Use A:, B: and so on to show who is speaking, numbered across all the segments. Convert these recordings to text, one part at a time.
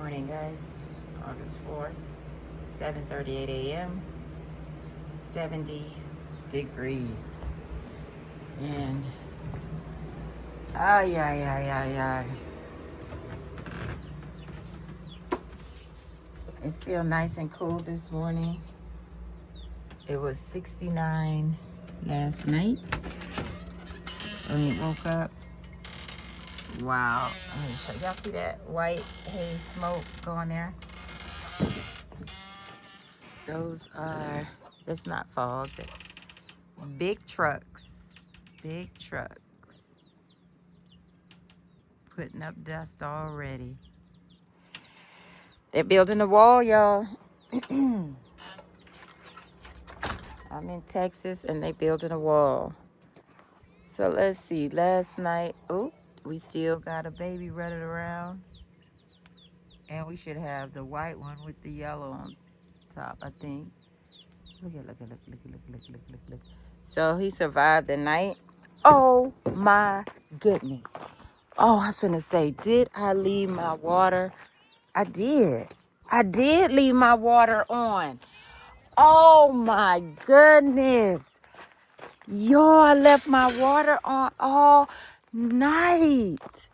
A: Morning, guys. August 4th, 7:38 a.m. 70 degrees. And ay, ay, ay, ay, ay. It's still nice and cool this morning. It was 69 last night when we woke up. Wow. Let me show y'all. See that white haze smoke going there? Those are, that's not fog, that's big trucks. Big trucks. Putting up dust already. They're building a wall, y'all. I'm in Texas and they building a wall. So let's see. Last night, we still got a baby running around. And we should have the white one with the yellow on top, I think. Look. So he survived the night. Oh my goodness. Oh, I was gonna say, did I leave my water? I did. I did leave my water on. Oh my goodness. Yo, I left my water on all night.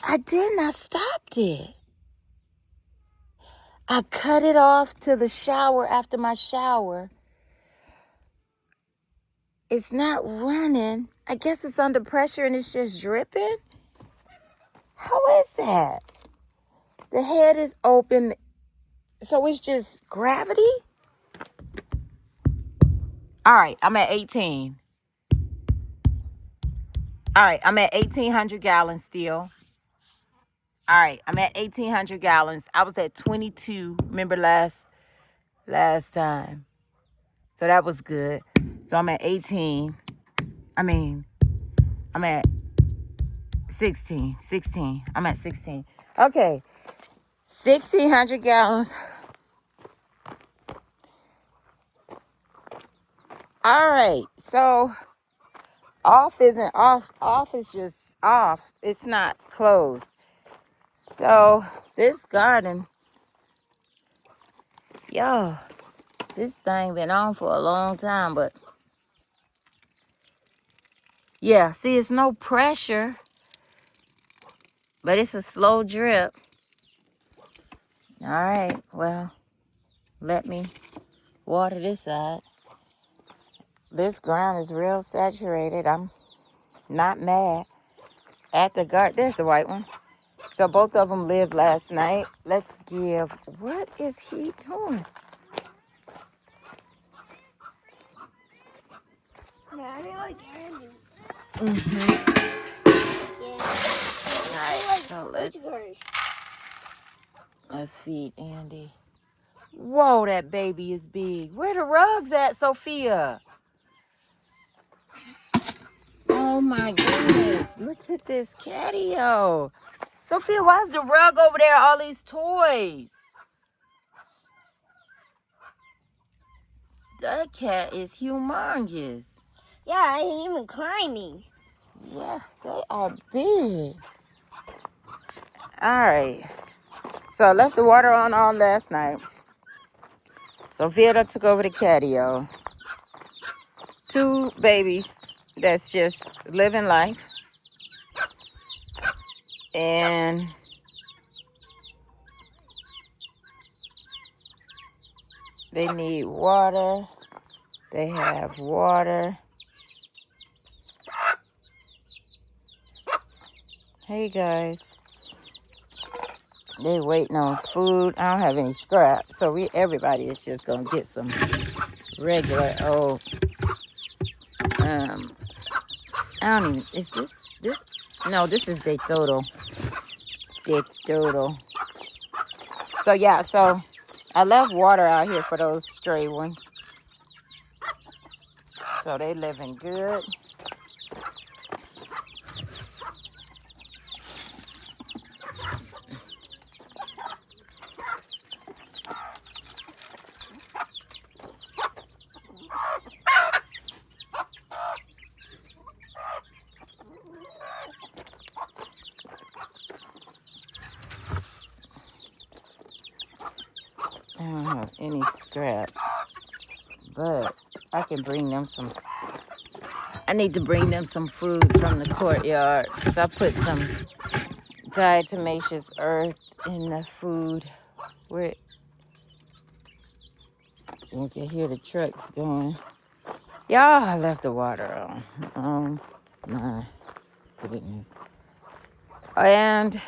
A: I didn't. I stopped it. I cut it off to the shower after my shower. It's not running. I guess it's under pressure and it's just dripping. How is that? The head is open, so it's just gravity? All right, I'm at 18. All right, I'm at 1,800 gallons still. All right, I'm at 1,800 gallons. I was at 22, remember last time. So that was good. So I'm at 18. I'm at 16. I'm at 16. Okay, 1,600 gallons. All right, so off isn't off. Off is just off. It's not closed. So this garden, yo, this thing been on for a long time, but yeah, see, it's no pressure, but it's a slow drip. All right, well, let me water this side. This ground is real saturated. I'm not mad at the garden. There's the white one. So both of them lived last night. Let's give, what is he doing?
B: Daddy, like candy.
A: All right, so let's feed Andy. Whoa, that baby is big. Where the rugs at, Sophia? Oh my goodness. Look at this catio. Sophia, why's the rug over there? All these toys. That cat is humongous.
B: Yeah, I ain't even climbing.
A: Yeah, they are big. All right. So I left the water on all last night. Sophia took over the catio. 2 babies that's just living life. And they need water. They have water. Hey guys. They waiting on food. I don't have any scrap. So everybody is just gonna get some regular old I don't even, is this no, this is de todo. So yeah, so I left water out here for those stray ones. So they living good. any scraps, but I can bring them some. I need to bring them some food from the courtyard because I put some diatomaceous earth in the food. Where you can hear the trucks going. Y'all, I left the water on. Oh my goodness. And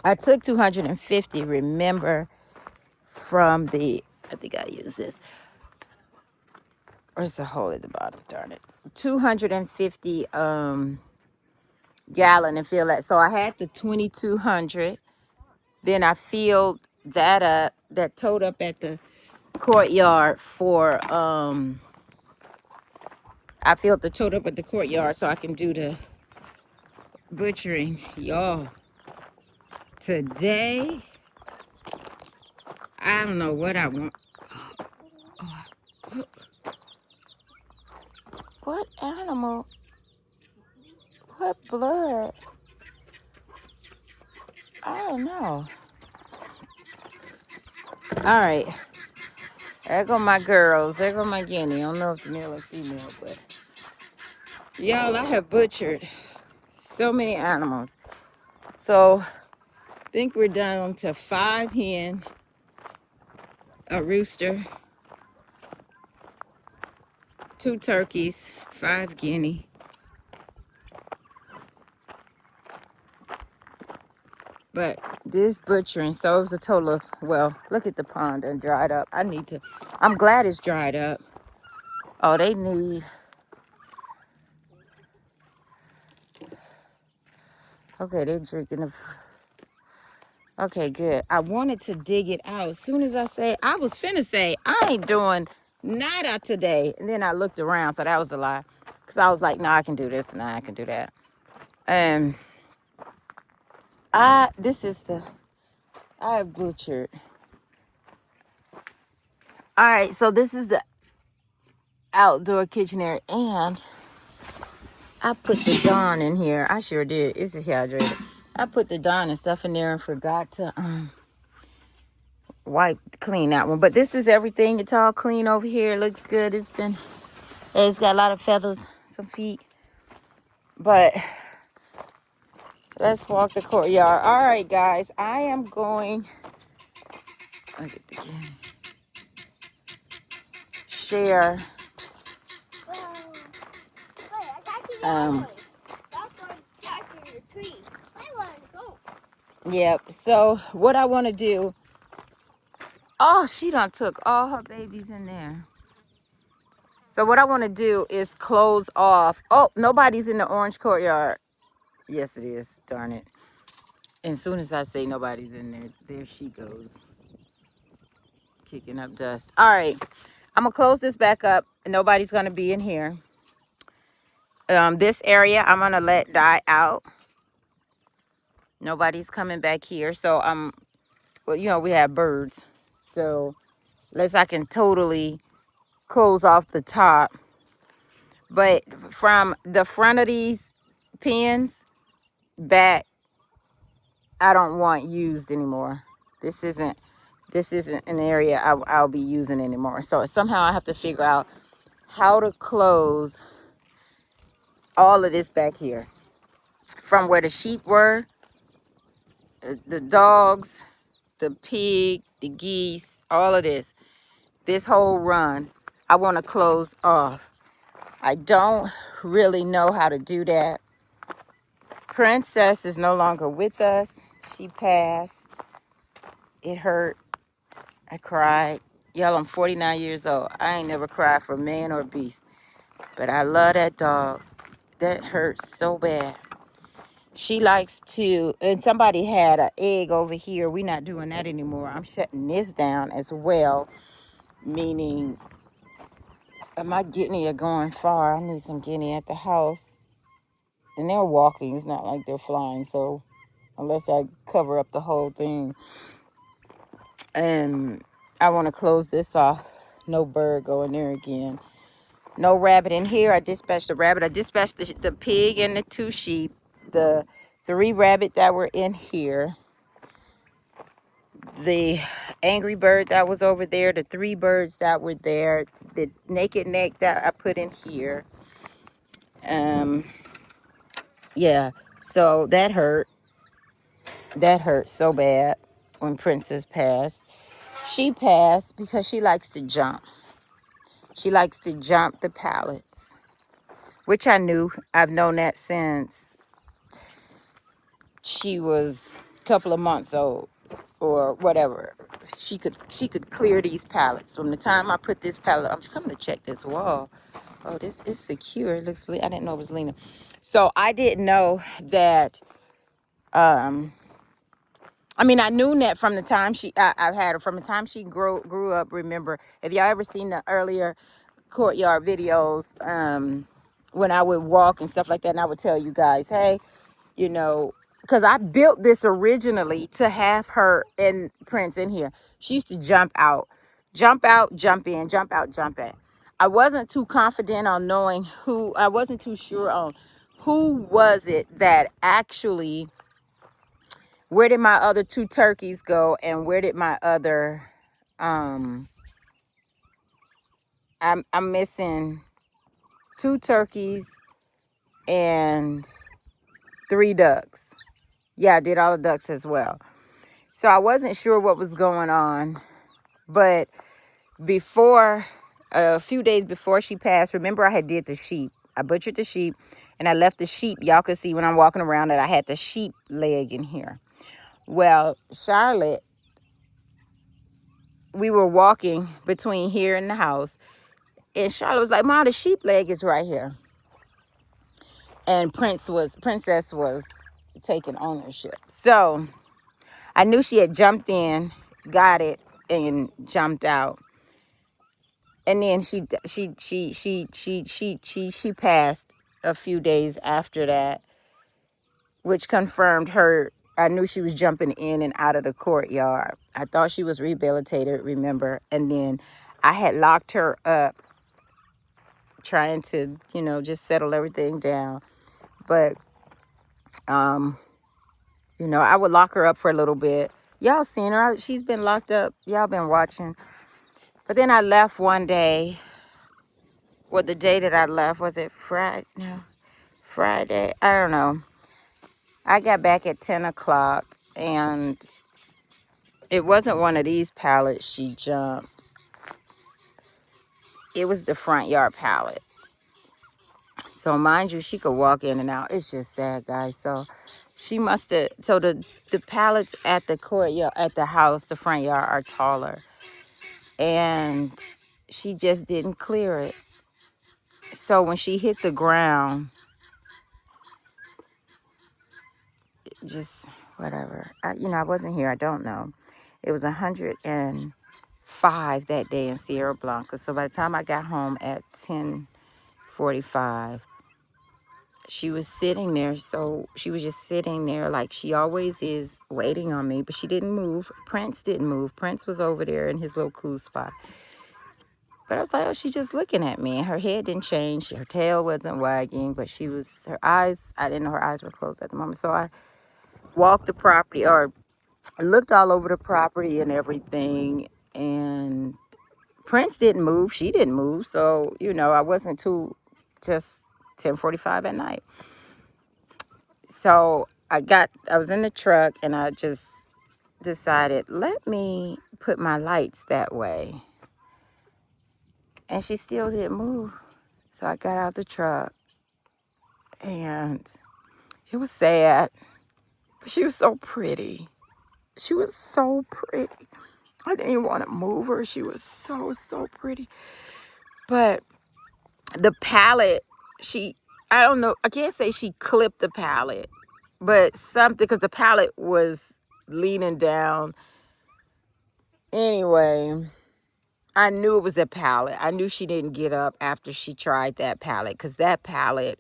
A: I took 250, remember, from the, I think I use this. Where's the hole at the bottom? Darn it. 250 gallon and fill that. So I had the 2200. Then I filled that up, that tote up at the courtyard for I filled the tote up at the courtyard so I can do the butchering. Y'all, today I don't know what I want. What animal? What blood? I don't know. All right. There go my girls. There go my guinea. I don't know if the male or female, but y'all, I have butchered so many animals. So I think we're down to 5 hen, a rooster, 2 turkeys, 5 guinea. But this butchering, so it was a total of, well, look at the pond and dried up. I'm glad it's dried up. Oh, they need, okay, they're drinking the, okay, good. I wanted to dig it out. As soon as I was finna say, I ain't doing nada today. And then I looked around, so that was a lie. Because I was like, no, I can do this, and I can do that. And I have butchered. All right, so this is the outdoor kitchen area, and I put the Dawn in here. I sure did. It's dehydrated. I put the Dawn and stuff in there and forgot to clean that one. But this is everything. It's all clean over here. It looks good. It's got a lot of feathers, some feet. But let's walk the courtyard. All right, guys. I am going. Look at the share. Yep. So what I want to do. Oh, she done took all her babies in there. So what I want to do is close off. Oh, nobody's in the orange courtyard. Yes, it is. Darn it. And as soon as I say nobody's in there, there she goes. Kicking up dust. All right. I'm going to close this back up. Nobody's going to be in here. This area, I'm going to let die out. Nobody's coming back here. So, well, you know, we have birds. So, unless I can totally close off the top. But from the front of these pens back, I don't want used anymore. This isn't an area I'll be using anymore. So somehow I have to figure out how to close all of this back here. From where the sheep were, the dogs, the pig, the geese, all of this. This whole run, I want to close off. I don't really know how to do that. Princess is no longer with us. She passed. It hurt. I cried. Y'all, I'm 49 years old. I ain't never cried for man or beast. But I love that dog. That hurts so bad. She likes to, and somebody had an egg over here. We're not doing that anymore. I'm shutting this down as well. Meaning, my guinea are going far. I need some guinea at the house. And they're walking. It's not like they're flying. So, unless I cover up the whole thing. And I want to close this off. No bird going there again. No rabbit in here. I dispatched the rabbit. I dispatched the pig and the 2 sheep. The 3 rabbit that were in here. the angry bird that was over there, the 3 birds that were there, the naked neck that I put in here. Yeah, so that hurt. That hurt so bad when Princess passed. She passed because she likes to jump. She likes to jump the pallets, which I knew. I've known that since she was a couple of months old or whatever. She could clear these pallets. From the time I put this pallet, I'm coming to check this wall. Oh, this is secure. It looks. I didn't know it was leaning. So I didn't know that. I mean, I knew that from the time I've had her from the time she grew up. Remember, if y'all ever seen the earlier courtyard videos, when I would walk and stuff like that, and I would tell you guys, hey, you know, because I built this originally to have her and Prince in here. She used to jump out, jump in, jump out, jump in. I wasn't too confident on knowing who. I wasn't too sure on who was it that actually. Where did my other 2 turkeys go, and where did my other? Um, I'm missing 2 turkeys and 3 ducks. Yeah, I did all the ducks as well. So I wasn't sure what was going on, but before a few days before she passed, remember I had did the sheep. I butchered the sheep and I left the sheep. Y'all could see when I'm walking around that I had the sheep leg in here. Well, Charlotte, we were walking between here and the house, and Charlotte was like, "Mom, the sheep leg is right here." And Princess was taking ownership. So I knew she had jumped in, got it, and jumped out. And then she passed a few days after that, which confirmed her. I knew she was jumping in and out of the courtyard. I thought she was rehabilitated, remember? And then I had locked her up, trying to, just settle everything down. But I would lock her up for a little bit. Y'all seen her. She's been locked up. Y'all been watching. But then I left one day. Well, the day that I left, was it Friday? No, Friday. I don't know. I got back at 10 o'clock, and it wasn't one of these pallets she jumped. It was the front yard pallet. So mind you, she could walk in and out. It's just sad, guys. So she must have. So the pallets at the courtyard, at the house, the front yard, are taller, and she just didn't clear it. So when she hit the ground, just whatever. I wasn't here. I don't know. It was 105 that day in Sierra Blanca. So by the time I got home at 10:45, she was sitting there. So she was just sitting there like she always is, waiting on me. But she didn't move. Prince didn't move. Prince was over there in his little cool spot. But I was like, oh, she's just looking at me. And her head didn't change. Her tail wasn't wagging. But her eyes, I didn't know her eyes were closed at the moment. So I walked the property, or looked all over the property and everything. And Prince didn't move. She didn't move. So, I wasn't too, just 10:45 at night. So I was in the truck, and I just decided, let me put my lights that way. And she still didn't move. So I got out the truck, and it was sad. But she was so pretty. She was so pretty. I didn't even want to move her. She was so, so pretty. But the pallet, I don't know, I can't say she clipped the pallet, but something, because the pallet was leaning down. Anyway, I knew it was a pallet. I knew she didn't get up after she tried that pallet, because that pallet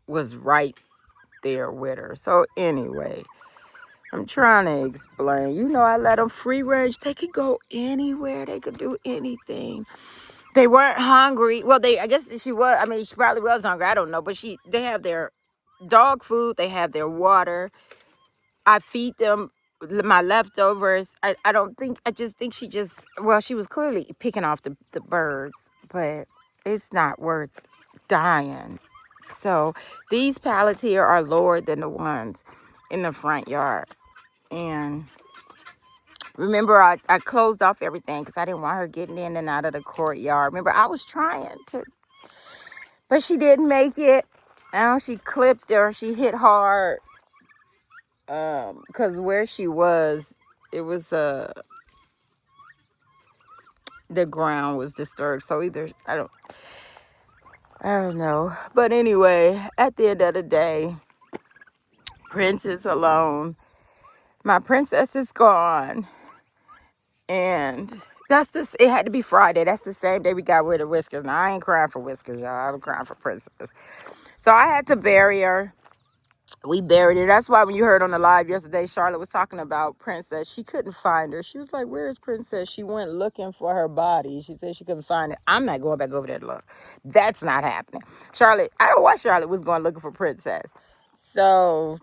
A: was right there with her. So anyway, I'm trying to explain. I let them free range. They could go anywhere. They could do anything. They weren't hungry. Well, I guess she was. I mean, she probably was hungry. I don't know. But they have their dog food. They have their water. I feed them my leftovers. I don't think, I just think she just, well, she was clearly picking off the birds, but it's not worth dying. So these pallets here are lower than the ones in the front yard. And remember, I closed off everything because I didn't want her getting in and out of the courtyard. Remember, I was trying to, but she didn't make it. Now she clipped her. She hit hard. Because where she was, it was the ground was disturbed. So either I don't know. But anyway, at the end of the day, Princess alone. My princess is gone. And it had to be Friday. That's the same day we got rid of Whiskers. Now I ain't crying for Whiskers, y'all. I'm crying for Princess. So I had to bury her. We buried her. That's why when you heard on the live yesterday, Charlotte was talking about Princess. She couldn't find her. She was like, "Where's Princess?" She went looking for her body. She said she couldn't find it. I'm not going back over there to look. That's not happening. Charlotte, I don't know why Charlotte was going looking for Princess. So,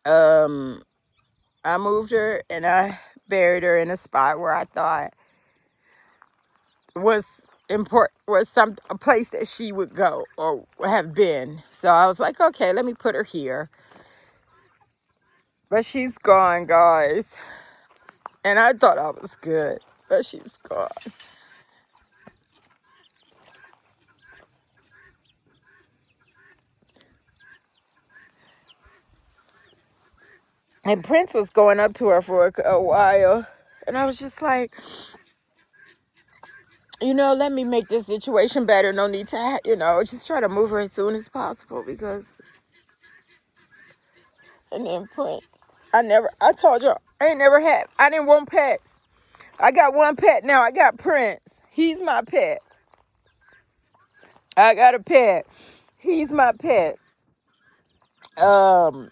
A: I moved her and I buried her in a spot where I thought was important, was a place that she would go or have been. So I was like, okay, let me put her here. But she's gone, guys. And I thought I was good, but she's gone. And Prince was going up to her for a while. And I was just like, let me make this situation better. No need to, just try to move her as soon as possible because. And then Prince, I told you, I didn't want pets. I got one pet now. I got Prince. He's my pet. I got a pet. He's my pet. Um,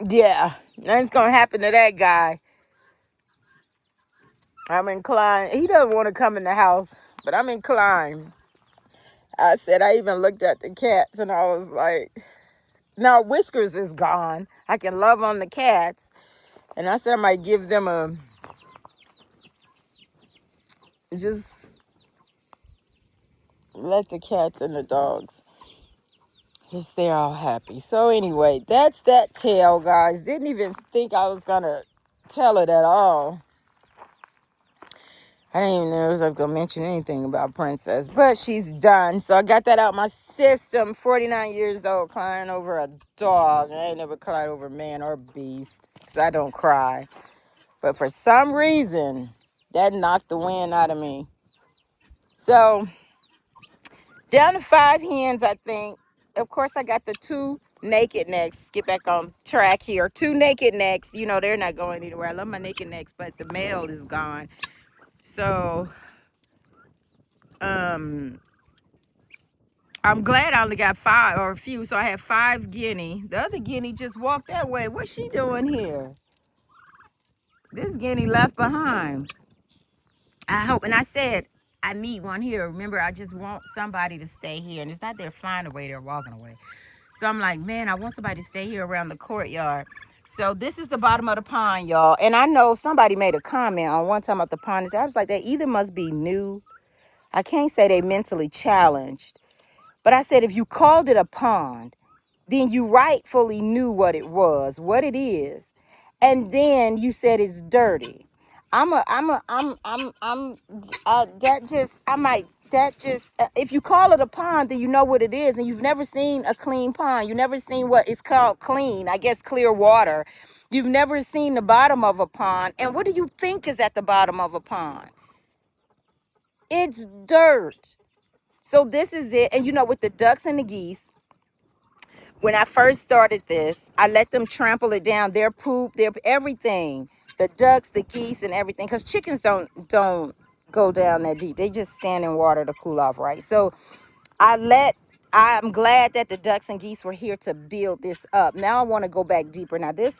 A: yeah, nothing's gonna happen to that guy. I'm inclined. He doesn't want to come in the house, but I'm inclined. I said, I even looked at the cats and I was like, now Whiskers is gone. I can love on the cats. And I said I might give them just let the cats and the dogs. Yes, they're all happy. So anyway, that's that tale, guys. Didn't even think I was going to tell it at all. I didn't even know I was going to mention anything about Princess, but she's done. So I got that out my system. 49 years old, crying over a dog. I ain't never cried over man or beast because I don't cry. But for some reason, that knocked the wind out of me. So down to 5 hens, I think. Of course, I got the 2 naked necks. Get back on track here. 2 naked necks. They're not going anywhere. I love my naked necks, but the male is gone. So, I'm glad I only got 5 or a few. So I have 5 guinea. The other guinea just walked that way. What's she doing here? This guinea left behind. I hope. And I said, I need one here. Remember, I just want somebody to stay here. And it's not they're flying away, they're walking away. So I'm like, man, I want somebody to stay here around the courtyard. So this is the bottom of the pond, y'all. And I know somebody made a comment on one time about the pond. I was like, they either must be new. I can't say they mentally challenged. But I said, if you called it a pond, then you rightfully knew what it was, what it is. And then you said it's dirty. If you call it a pond, then you know what it is. And you've never seen a clean pond. You've never seen what is called clean, I guess clear water. You've never seen the bottom of a pond. And what do you think is at the bottom of a pond? It's dirt. So this is it. And with the ducks and the geese, when I first started this, I let them trample it down. Their poop, their everything, the ducks, the geese, and everything. Because chickens don't go down that deep. They just stand in water to cool off, right? So I'm glad that the ducks and geese were here to build this up. Now I want to go back deeper. Now this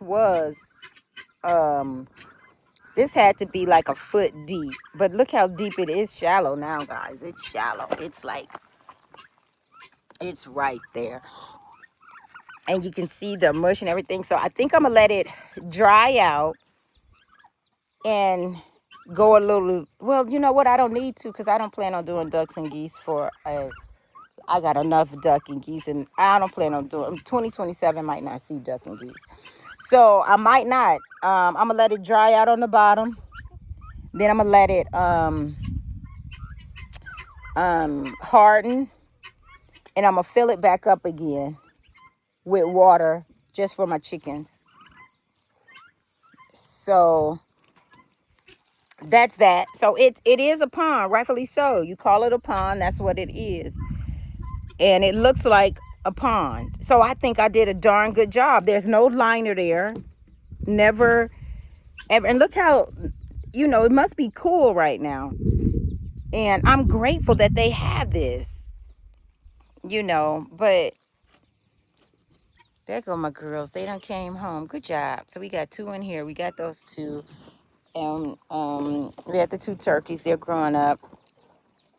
A: had to be like a foot deep, but look how deep it is. Shallow now, guys. It's shallow. It's right there. and you can see the mush and everything. So I think I'm gonna let it dry out and go a little. Well, you know what? I don't need to because I don't plan on doing ducks and geese for I got enough duck and geese, and I don't plan on doing 2027 might not see duck and geese. So I might not. I'm gonna let it dry out on the bottom. Then I'm gonna let it harden, and I'm gonna fill it back up again with water just for my chickens. So that's that. So it is a pond, rightfully so. You call it a pond, that's what it is. And it looks like a pond. So I think I did a darn good job. There's no liner there. Never ever. And look how, it must be cool right now. And I'm grateful that they have this, but there go my girls. They done came home. Good job. So we got two in here. We got those two. And we had the two turkeys. They're growing up.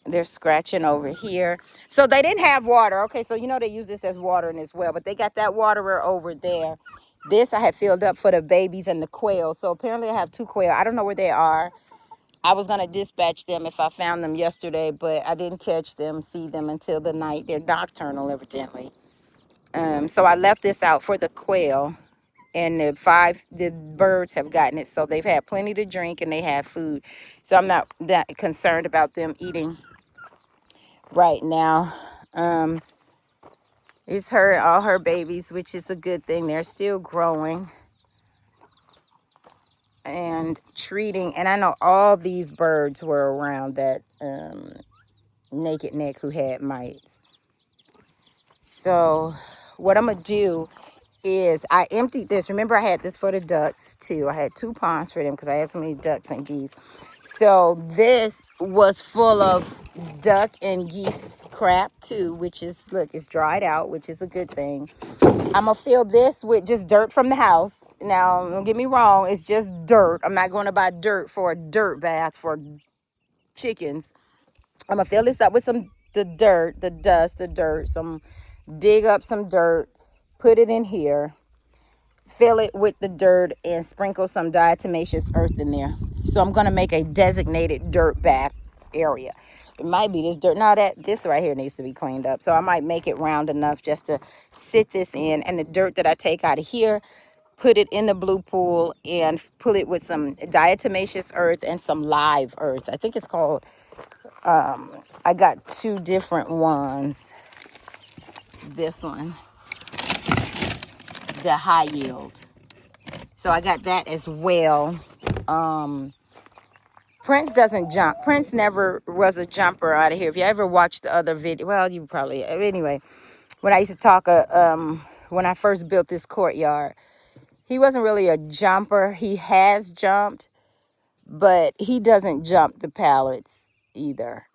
A: They're scratching over here. So they didn't have water. Okay, so they use this as watering as well. But they got that waterer over there. This I had filled up for the babies and the quail. So apparently I have two quail. I don't know where they are. I was going to dispatch them if I found them yesterday, but I didn't see them until the night. They're nocturnal, evidently. So I left this out for the quail. And the birds have gotten it. So they've had plenty to drink and they have food. So I'm not that concerned about them eating right now. It's her, all her babies, which is a good thing. They're still growing and treating. And I know all these birds were around that naked neck who had mites. So what I'm going to do is I emptied this. Remember, I had this for the ducks too. I had 2 ponds for them because I had so many ducks and geese. So this was full of duck and geese crap too, which is, look, it's dried out, which is a good thing. I'm going to fill this with just dirt from the house. Now, don't get me wrong. It's just dirt. I'm not going to buy dirt for a dirt bath for chickens. I'm going to fill this up with the dirt, the dust, the dirt, dig up some dirt, put it in here, fill it with the dirt, and sprinkle some diatomaceous earth in there. So I'm going to make a designated dirt bath area. It might be this dirt. Now this right here needs to be cleaned up. So I might make it round enough just to sit this in. And the dirt that I take out of here, put it in the blue pool and pull it with some diatomaceous earth and some live earth. I think it's called, I got 2 different ones. This one, the high yield. So I got that as well. Prince doesn't jump. Prince never was a jumper out of here. If you ever watched the other video, well, you probably, anyway, when I used to talk, when I first built this courtyard, he wasn't really a jumper. He has jumped, but he doesn't jump the pallets either.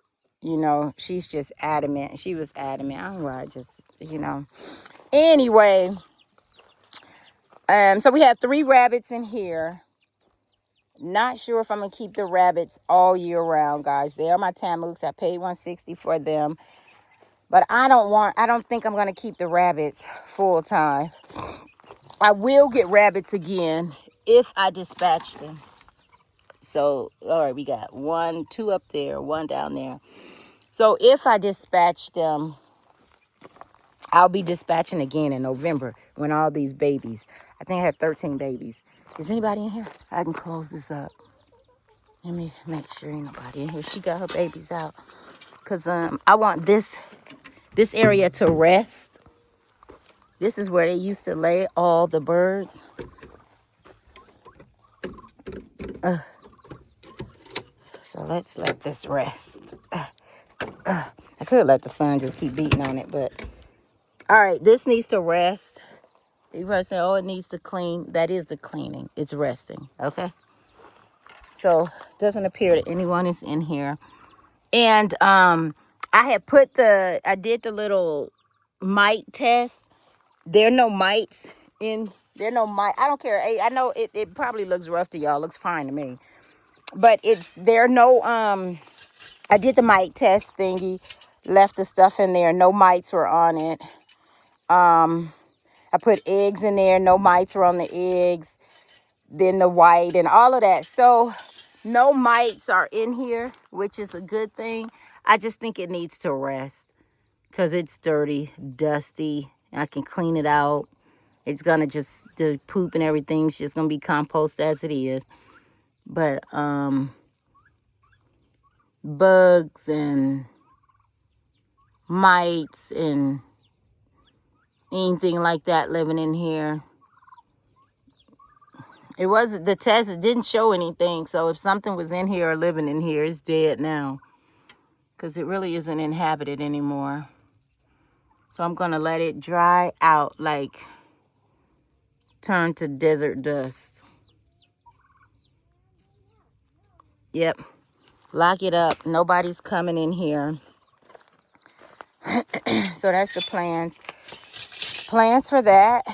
A: She's just adamant. She was adamant. I don't know why, Anyway, so we have 3 rabbits in here. Not sure if I'm going to keep the rabbits all year round, guys. They are my Tamooks. I paid $160 for them. But I don't think I'm going to keep the rabbits full time. I will get rabbits again if I dispatch them. So, all right, we got 2 up there, 1 down there. So if I dispatch them, I'll be dispatching again in November when all these babies, I think I have 13 babies. Is anybody in here? I can close this up. Let me make sure ain't nobody in here. She got her babies out. Because I want this area to rest. This is where they used to lay all the birds. So let's let this rest. I could let the sun just keep beating on it, but... All right, this needs to rest. You probably say, oh, it needs to clean. That is the cleaning. It's resting, okay? So it doesn't appear that anyone is in here. And I did the little mite test. There are no mites in, there are no mite. I don't care. I know it probably looks rough to y'all. Looks fine to me. But there are no, I did the mite test thingy, left the stuff in there. No mites were on it. I put eggs in there. No mites were on the eggs. Then the white and all of that. So no mites are in here, which is a good thing. I just think it needs to rest because it's dirty, dusty. I can clean it out. It's gonna just, the poop and everything's just gonna be compost as it is. But bugs and mites and anything like that living in here. It wasn't, the test, it didn't show anything. So if something was in here or living in here, it's dead now because it really isn't inhabited anymore. So I'm gonna let it dry out, like turn to desert dust. Yep. Lock it up. Nobody's coming in here. So that's the plans. Plans for that.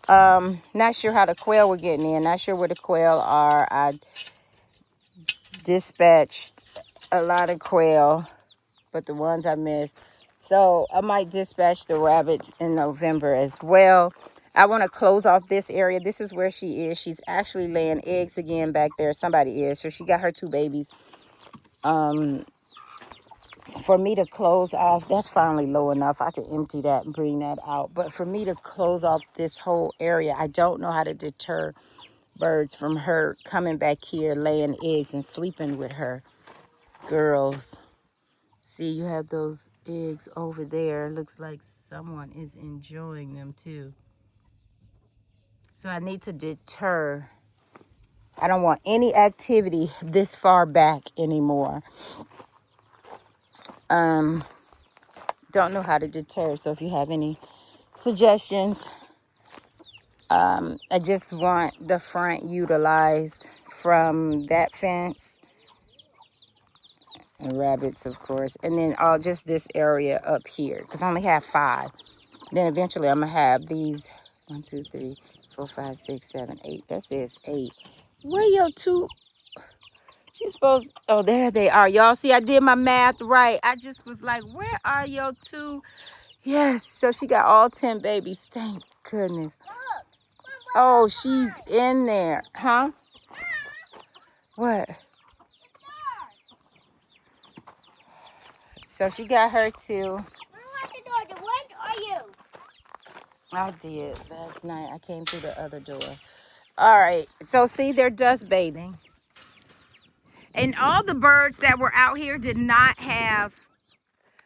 A: Not sure how the quail were getting in. Not sure where the quail are. I dispatched a lot of quail, but the ones I missed. So I might dispatch the rabbits in November as well. I want to close off this area. This is where she is. She's actually laying eggs again back there. Somebody is. So she got her 2 babies. For me to close off, that's finally low enough. I can empty that and bring that out. But for me to close off this whole area, I don't know how to deter birds from her coming back here, laying eggs and sleeping with her girls. See, you have those eggs over there. Looks like someone is enjoying them too. So I need to deter. I don't want any activity this far back anymore. Don't know how to deter. So if you have any suggestions, I just want the front utilized from that fence. And rabbits, of course. And then all just this area up here. Because I only have 5. Then eventually I'm going to have these 1, 2, 3, 4, 5, 6, 7, 8. That says 8. Where your 2? She's supposed, oh, there they are. Y'all see, I did my math right. I just was like, where are your 2? Yes. So she got all 10 babies. Thank goodness. Oh, she's in there. Huh? What? So she got her 2.
B: What are you?
A: I did last night. I came through the other door. All right. So see, they're dust bathing. And all the birds that were out here did not have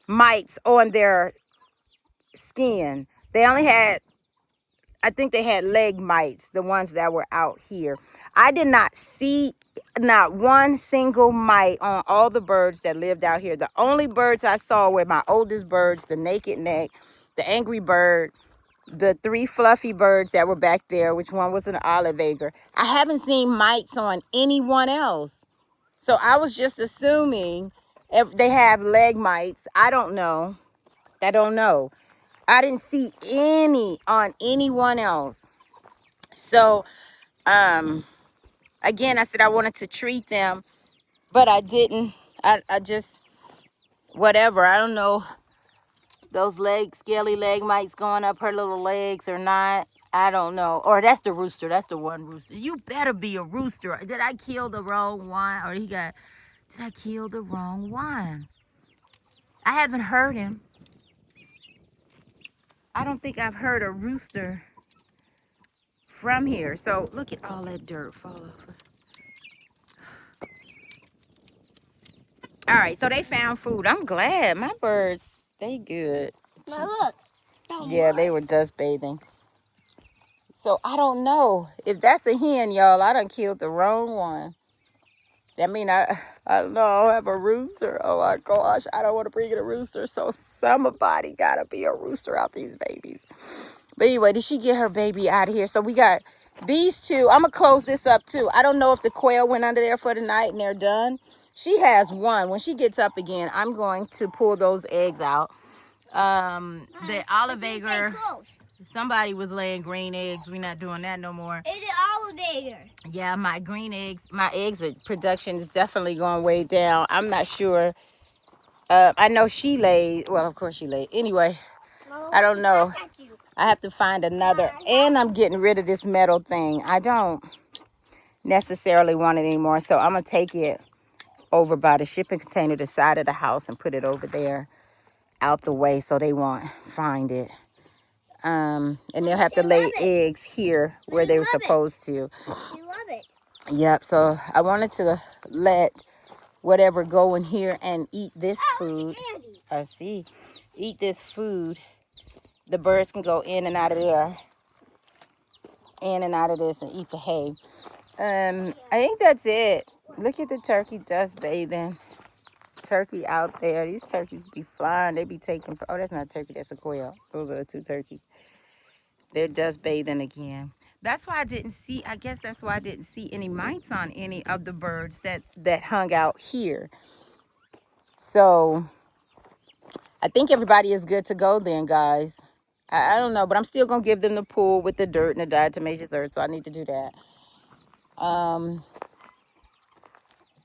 A: mites on their skin. They only had, I think they had leg mites, the ones that were out here. I did not see not one single mite on all the birds that lived out here. The only birds I saw were my oldest birds, the naked neck, the angry bird, the 3 fluffy birds that were back there, which one was an olive egger. I haven't seen mites on anyone else. So I was just assuming if they have leg mites. I don't know. I don't know. I didn't see any on anyone else. So, again, I said I wanted to treat them, but I didn't. I just, whatever. I don't know. Those scaly leg mites going up her little legs or not. I don't know. Or that's the rooster. That's the one rooster. You better be a rooster. Did I kill the wrong one? Or did I kill the wrong one? I haven't heard him. I don't think I've heard a rooster from here. So look at all that dirt fall off. All right, so they found food. I'm glad. My birds, they good.
B: Now look.
A: Yeah, they were dust bathing. So I don't know. If that's a hen, y'all, I done killed the wrong one. That mean I don't know. I have a rooster. Oh my gosh, I don't want to bring in a rooster. So somebody gotta be a rooster out these babies. But anyway, did she get her baby out of here? So we got these 2. I'm gonna close this up too. I don't know if the quail went under there for the night and they're done. She has 1. When she gets up again, I'm going to pull those eggs out. The olive egger. Somebody was laying green eggs. We're not doing that no more.
B: It's an olive egger.
A: Yeah, my green eggs, my eggs production is definitely going way down. I'm not sure. I know she laid, well, of course she laid. Anyway, I don't know. I have to find another. And I'm getting rid of this metal thing. I don't necessarily want it anymore. So I'm going to take it over by the shipping container, the side of the house, and put it over there out the way so they won't find it. And they'll have to lay eggs here where they were supposed to.
B: You love it.
A: Yep. So I wanted to let whatever go in here and eat this food. I see. Eat this food. The birds can go in and out of there, in and out of this, and eat the hay. I think that's it. Look at the turkey dust bathing. Turkey out there. These turkeys be flying. They be taking. Oh, that's not a turkey. That's a quail. Those are the two turkeys. They're dust bathing again. That's why I didn't see. I guess that's why I didn't see any mites on any of the birds that hung out here. So I think everybody is good to go then, guys. I don't know, but I'm still gonna give them the pool with the dirt and the diatomaceous earth. So I need to do that.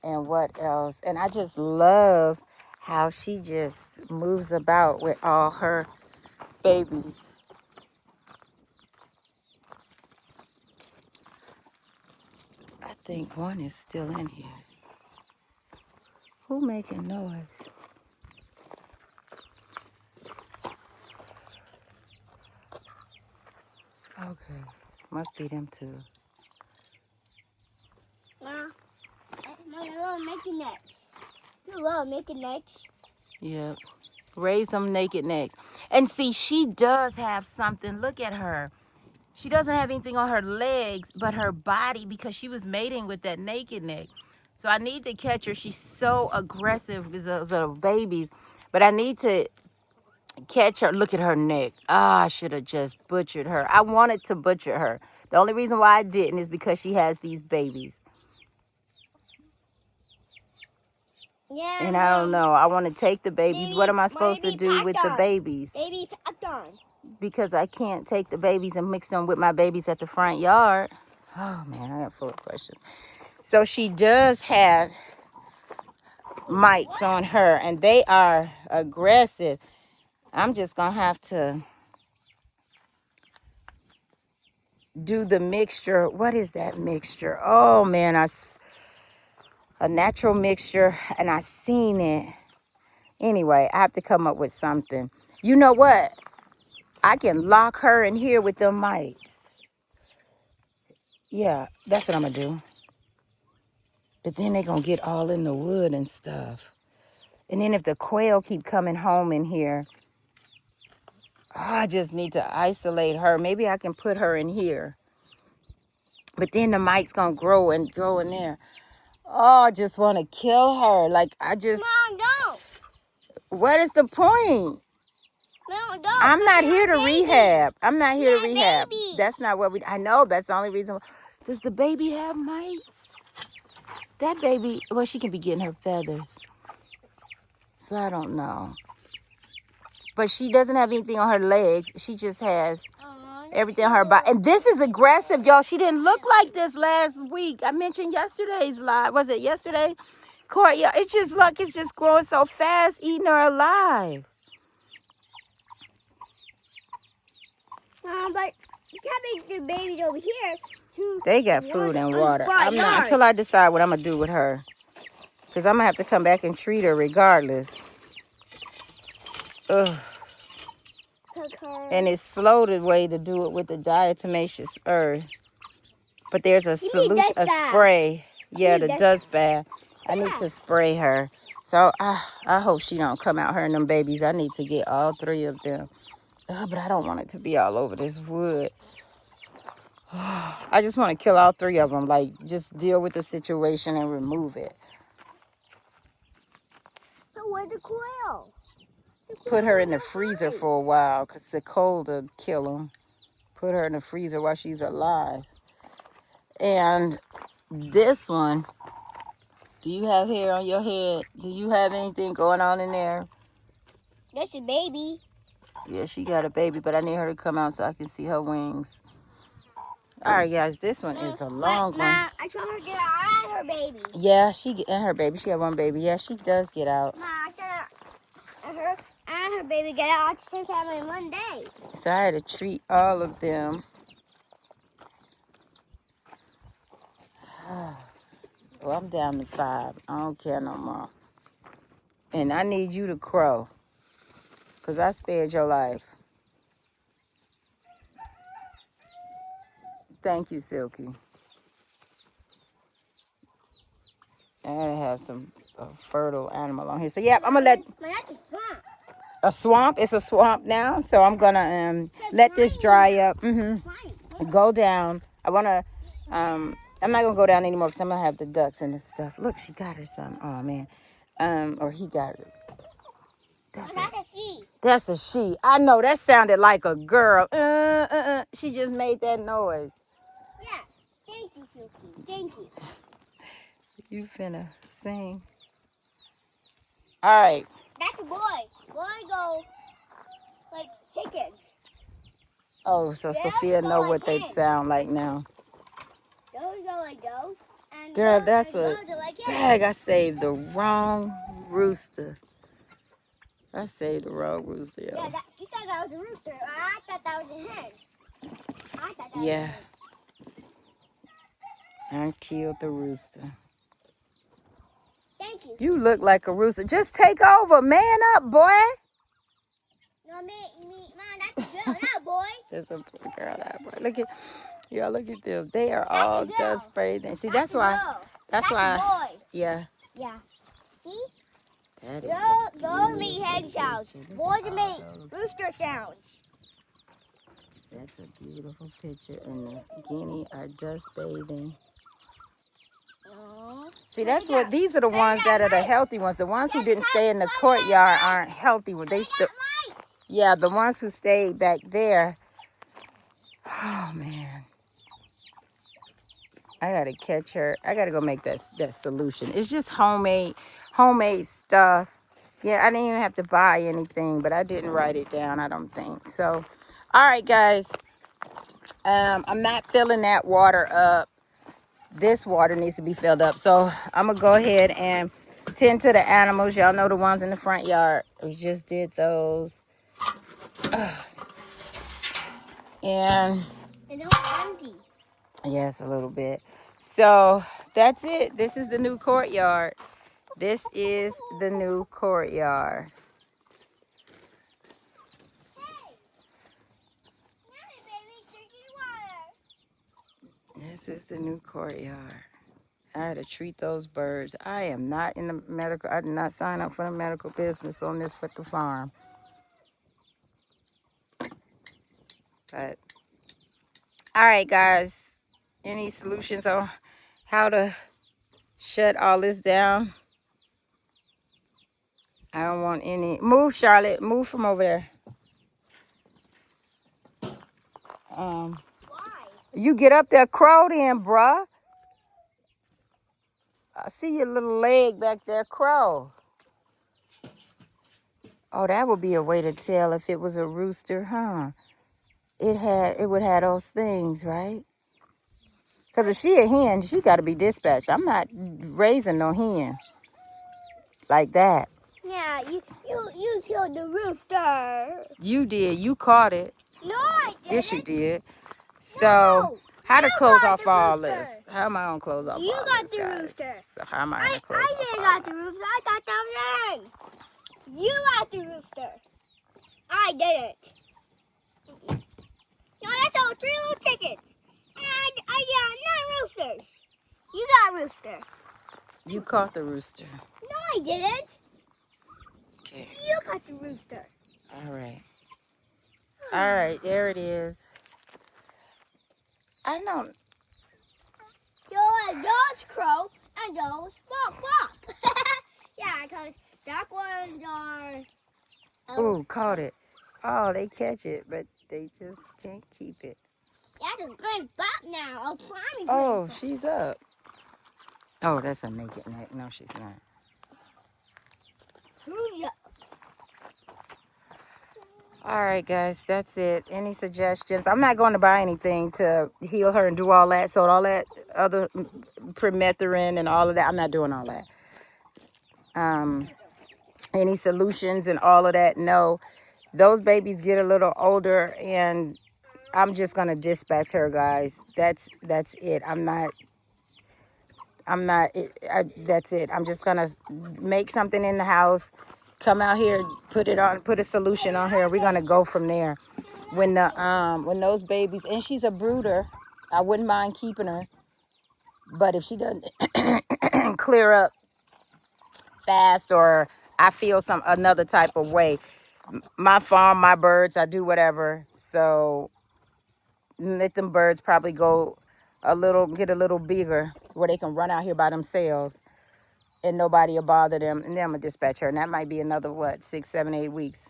A: And what else? And I just love how she just moves about with all her babies. I think one is still in here. Who making noise? Okay, must be them two.
B: I love making necks. You love making necks.
A: Yep. Raise them naked necks. And see, she does have something. Look at her. She doesn't have anything on her legs, but her body, because she was mating with that naked neck. So I need to catch her. She's so aggressive because those are babies. But I need to catch her. Look at her neck. Ah, I should have just butchered her. I wanted to butcher her. The only reason why I didn't is because she has these babies.
B: Yeah.
A: And I don't know. I want to take the babies. What am I supposed to do with the babies?
B: Baby packed on.
A: Because I can't take the babies and mix them with my babies at the front yard. Oh, man, I am full of questions. So she does have mites on her, and they are aggressive. I'm just going to have to do the mixture. What is that mixture? Oh, man, a natural mixture, and I seen it. Anyway, I have to come up with something. You know what? I can lock her in here with them mites. Yeah, that's what I'm going to do. But then they're going to get all in the wood and stuff. And then if the quail keep coming home in here, I just need to isolate her. Maybe I can put her in here. But then the mites going to grow and grow in there. Oh, I just want to kill her. Like, I just...
B: Mom, don't.
A: What is the point?
B: No, don't.
A: I'm not here to rehab. I'm not here to
B: Not
A: rehab.
B: baby.
A: That's not what we... I know. That's the only reason. Does the baby have mites? That baby... Well, she can be getting her feathers. So I don't know. But she doesn't have anything on her legs. She just has everything on her body. And this is aggressive, y'all. She didn't look like this last week. I mentioned yesterday's live. Was it yesterday? Court, yeah, it's just like it's just growing so fast, eating her alive.
B: But you can't make the babies over here.
A: They got food and water. I'm not until I decide what I'm gonna do with her. Because I'm gonna have to come back and treat her regardless. Ugh. And it's slow the way to do it with the diatomaceous earth. But there's a solution, a spray. Yeah, the dust bath. I need to spray her. So I hope she don't come out, her and them babies. I need to get all three of them. But I don't want it to be all over this wood. I just want to kill all three of them. Like, just deal with the situation and remove it.
B: So where's the quail?
A: Put her in the freezer for a while because the cold will kill them. Put her in the freezer while she's alive. And this one, do you have hair on your head? Do you have anything going on in there?
B: That's a baby.
A: Yeah, she got a baby, but I need her to come out so I can see her wings. All right, guys, this one is a long one.
B: Ma, I saw her get out and her baby.
A: Yeah, and her baby. She had one baby. Yeah, she does get out.
B: Ma, I saw her and her baby get out at the same time in one day.
A: So I had to treat all of them. Well, I'm down to 5. I don't care no more. And I need you to crow. Because I spared your life. Thank you, Silky. I gotta have some fertile animal on here. So, yeah, I'm going to let...
B: But that's a swamp.
A: A swamp? It's a swamp now. So, I'm going to let this dry up. Go down. I want to... I'm not going to go down anymore because I'm going to have the ducks and the stuff. Look, she got her son. Oh, man. Or he got her.
B: That's a she.
A: That's a she. I know. That sounded like a girl. She just made that noise.
B: Yeah. Thank you, Silky. Thank you.
A: You finna sing. All right.
B: That's a boy. Boy go like chickens.
A: Oh, so Sophia know what they sound like now.
B: Those go like those. And
A: Girl,
B: those,
A: that's
B: and
A: a...
B: those are like
A: Dang, I saved the wrong rooster. I saved the wrong rooster, yo.
B: Yeah, you thought that was a rooster. I thought that was a hen. I thought that was a
A: Yeah.
B: hen.
A: I killed the rooster.
B: Thank you.
A: You look like a rooster. Just take over. Man up, boy.
B: No, me, man, that's a girl, not a boy.
A: That's a girl, that boy. Look at... Y'all, look at them. They are
B: That's a
A: all
B: girl.
A: dust sprayed. See,
B: That's
A: that's why...
B: a girl.
A: That's why...
B: a boy.
A: Yeah.
B: Yeah. See?
A: That is
B: Girls make hen sounds. Boys make rooster sounds.
A: That's a beautiful picture, and the guinea are just bathing.
B: Aww.
A: See, that's what these are the ones that are the healthy ones. The ones who didn't stay in the courtyard aren't healthy. Yeah, the ones who stayed back there. Oh man, I gotta catch her. I gotta go make that solution. It's just homemade stuff. Yeah, I didn't even have to buy anything, but I didn't write it down. I don't think so. All right, guys. I'm not filling that water up. This water needs to be filled up. So I'm going to go ahead and tend to the animals. Y'all know the ones in the front yard. We just did those. And
B: It's all empty.
A: yes, a little bit. So that's it. This is the new courtyard. This is the new courtyard. This is the new courtyard. I had to treat those birds. I am not in the medical. I did not sign up for the medical business on this for the farm. But all right, guys. Any solutions on how to shut all this down? I don't want any. Move, Charlotte. Move from over there.
B: Why?
A: You get up there, crow then, bruh. I see your little leg back there, crow. Oh, that would be a way to tell if it was a rooster, huh? It would have those things, right? Because if she a hen, she got to be dispatched. I'm not raising no hen like that.
B: Yeah, you killed the rooster.
A: You did. You caught it.
B: No, I didn't.
A: Yes, you did. So,
B: No,
A: how to
B: you
A: close
B: got
A: off
B: the
A: all
B: rooster.
A: this? How am I going to close off
B: You
A: all
B: got
A: this,
B: the
A: guys?
B: rooster.
A: So how am I going to close
B: I
A: off
B: didn't
A: all
B: got
A: that?
B: the rooster. I thought that was him. You got the rooster. I didn't. No, that's all 3 little chickens. And I got 9 roosters. You got a rooster.
A: You caught the rooster.
B: No, I didn't.
A: Okay.
B: You got the rooster.
A: All right. All right, there it is. I don't...
B: Those crow and those squawk. Yeah, because dark ones are...
A: Ooh, caught it. Oh, they catch it, but they just can't keep it.
B: That's a green butt now. A slimy
A: Oh,
B: green
A: she's up. Oh, that's a naked neck. No, she's not.
B: butt.
A: All right, guys, that's it. Any suggestions? I'm not going to buy anything to heal her and do all that. So all that other permethrin and all of that, I'm not doing all that. any solutions and all of that. No, those babies get a little older, and I'm just gonna dispatch her, guys. That's it. That's it. I'm just gonna make something in the house, come out here, put a solution on her. We're gonna go from there. When those babies, and she's a brooder, I wouldn't mind keeping her, but if she doesn't clear up fast, or I feel some another type of way, my farm, my birds, I do whatever. So let them birds probably get a little bigger, where they can run out here by themselves and nobody will bother them. And then I'm gonna dispatch her, and that might be another, what, 6, 7, 8 weeks.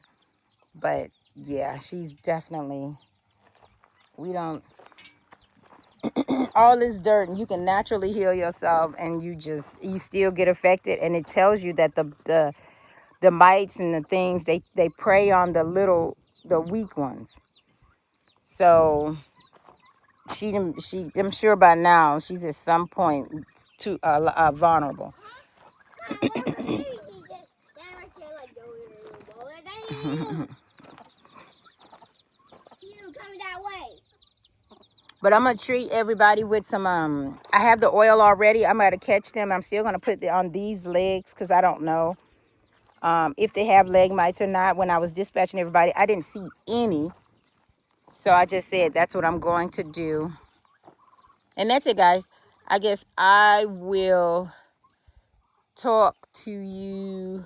A: But yeah, she's definitely, we don't, all this dirt, and you can naturally heal yourself, and you still get affected. And it tells you that the mites and the things, they prey on the weak ones. So I'm sure by now she's at some point too vulnerable. But I'm gonna treat everybody with some I have the oil already. I'm gonna catch them. I'm still gonna put it on these legs, because I don't know if they have leg mites or not. When I was dispatching everybody, I didn't see any. So I just said that's what I'm going to do. And that's it, guys. I guess I will talk to you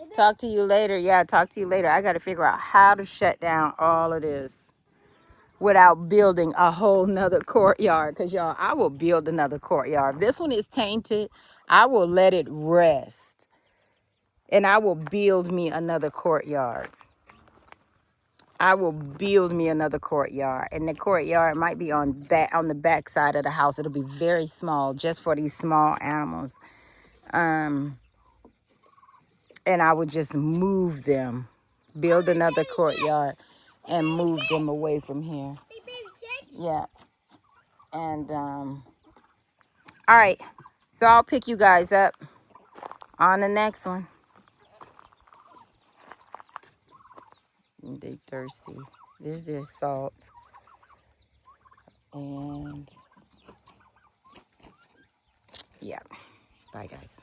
A: later. Yeah, talk to you later. I got to figure out how to shut down all of this without building a whole nother courtyard. Because, y'all, I will build another courtyard. If this one is tainted, I will let it rest. And I will build me another courtyard. And the courtyard might be on the back side of the house. It'll be very small, just for these small animals. And I would just move them, build another courtyard, and move them away from here. Yeah. And all right. So I'll pick you guys up on the next one. They thirsty. There's their salt. And yeah. Bye, guys.